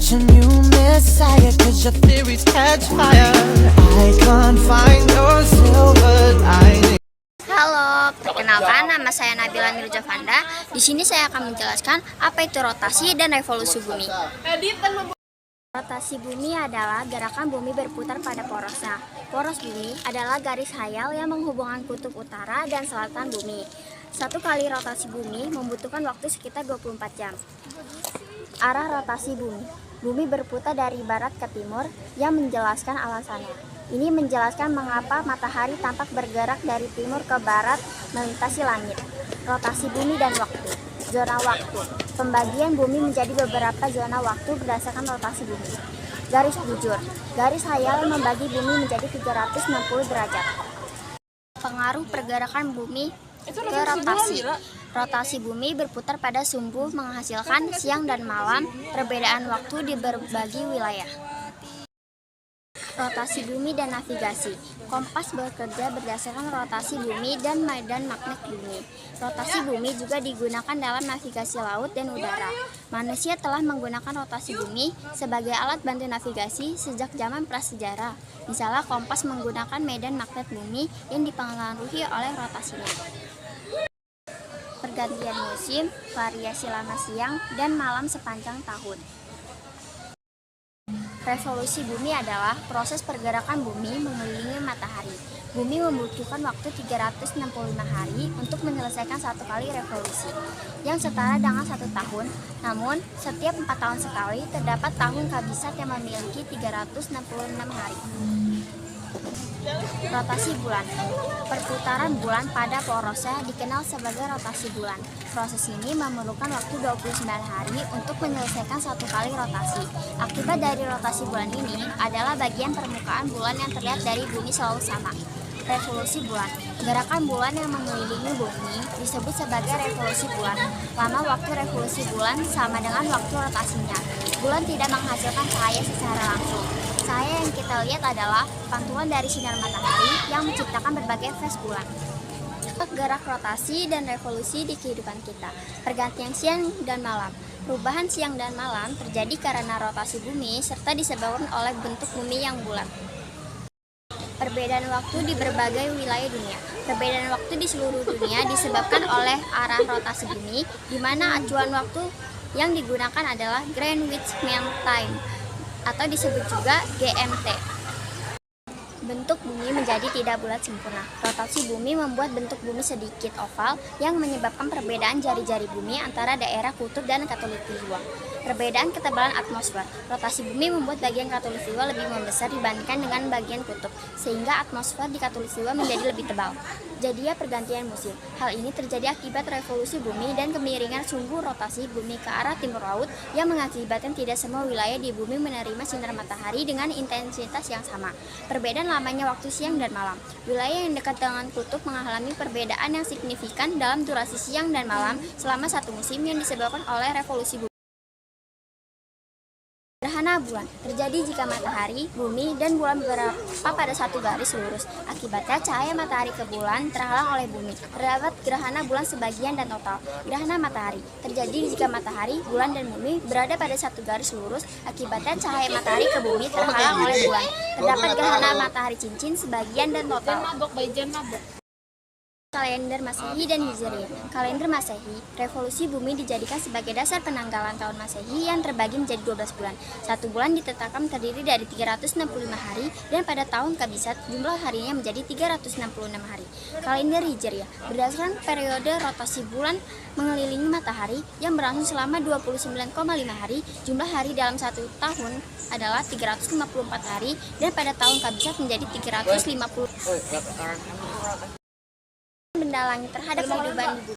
such a new messiah, cause your theories catch fire. I can't find your silver lining. Halo, perkenalkan nama saya Nabila Nurjavanda. Di sini saya akan menjelaskan apa itu rotasi dan revolusi bumi. Rotasi bumi adalah gerakan bumi berputar pada porosnya. Poros bumi adalah garis khayal yang menghubungkan kutub utara dan selatan bumi. Satu kali rotasi bumi membutuhkan waktu sekitar 24 jam. Arah rotasi bumi. Bumi berputar dari barat ke timur yang menjelaskan alasannya. Ini menjelaskan mengapa matahari tampak bergerak dari timur ke barat melintasi langit. Rotasi bumi dan waktu. Zona waktu. Pembagian bumi menjadi beberapa zona waktu berdasarkan rotasi bumi. Garis bujur. Garis khayal membagi bumi menjadi 360 derajat. Pengaruh pergerakan bumi ke rotasi. Rotasi bumi berputar pada sumbu menghasilkan siang dan malam, perbedaan waktu di berbagai wilayah. Rotasi bumi dan navigasi. Kompas bekerja berdasarkan rotasi bumi dan medan magnet bumi. Rotasi bumi juga digunakan dalam navigasi laut dan udara. Manusia telah menggunakan rotasi bumi sebagai alat bantu navigasi sejak zaman prasejarah. Misalnya kompas menggunakan medan magnet bumi yang dipengaruhi oleh rotasinya. Pergantian musim, variasi lama siang dan malam sepanjang tahun. Revolusi bumi adalah proses pergerakan bumi mengelilingi matahari. Bumi membutuhkan waktu 365 hari untuk menyelesaikan satu kali revolusi, yang setara dengan 1 tahun. Namun, setiap 4 tahun sekali terdapat tahun kabisat yang memiliki 366 hari. Rotasi bulan. Perputaran bulan pada porosnya dikenal sebagai rotasi bulan. Proses ini memerlukan waktu 29 hari untuk menyelesaikan satu kali rotasi. Akibat dari rotasi bulan ini adalah bagian permukaan bulan yang terlihat dari bumi selalu sama. Revolusi bulan. Gerakan bulan yang mengelilingi bumi disebut sebagai revolusi bulan. Lama waktu revolusi bulan sama dengan waktu rotasinya. Bulan tidak menghasilkan cahaya secara langsung. Cahaya yang kita lihat adalah pantulan dari sinar matahari yang menciptakan berbagai fase bulan. Gerak rotasi dan revolusi di kehidupan kita. Pergantian siang dan malam. Perubahan siang dan malam terjadi karena rotasi bumi serta disebabkan oleh bentuk bumi yang bulat. Perbedaan waktu di berbagai wilayah dunia. Perbedaan waktu di seluruh dunia disebabkan oleh arah rotasi bumi, di mana acuan waktu yang digunakan adalah Greenwich Mean Time atau disebut juga GMT. Bentuk bumi menjadi tidak bulat sempurna. Rotasi bumi membuat bentuk bumi sedikit oval yang menyebabkan perbedaan jari-jari bumi antara daerah kutub dan khatulistiwa. Perbedaan ketebalan atmosfer. Rotasi bumi membuat bagian khatulistiwa lebih membesar dibandingkan dengan bagian kutub, sehingga atmosfer di khatulistiwa menjadi lebih tebal. Jadinya pergantian musim. Hal ini terjadi akibat revolusi bumi dan kemiringan sumbu rotasi bumi ke arah timur laut yang mengakibatkan tidak semua wilayah di bumi menerima sinar matahari dengan intensitas yang sama. Perbedaan lamanya waktu siang dan malam. Wilayah yang dekat dengan kutub mengalami perbedaan yang signifikan dalam durasi siang dan malam selama satu musim yang disebabkan oleh revolusi bumi. Gerhana bulan terjadi jika matahari, bumi, dan bulan berada pada satu garis lurus. Akibatnya cahaya matahari ke bulan terhalang oleh bumi. Terdapat gerhana bulan sebagian dan total. Gerhana matahari terjadi jika matahari, bulan, dan bumi berada pada satu garis lurus. Akibatnya cahaya matahari ke bumi terhalang oleh bulan. Terdapat gerhana matahari cincin sebagian dan total. Kalender Masehi dan Hijriah. Kalender Masehi, revolusi bumi dijadikan sebagai dasar penanggalan tahun Masehi yang terbagi menjadi 12 bulan. Satu bulan ditetapkan terdiri dari 365 hari dan pada tahun kabisat jumlah harinya menjadi 366 hari. Kalender Hijriah berdasarkan periode rotasi bulan mengelilingi matahari yang berlangsung selama 29,5 hari. Jumlah hari dalam satu tahun adalah 354 hari dan pada tahun kabisat menjadi 350. Benda langit terhadap kehidupan di bumi.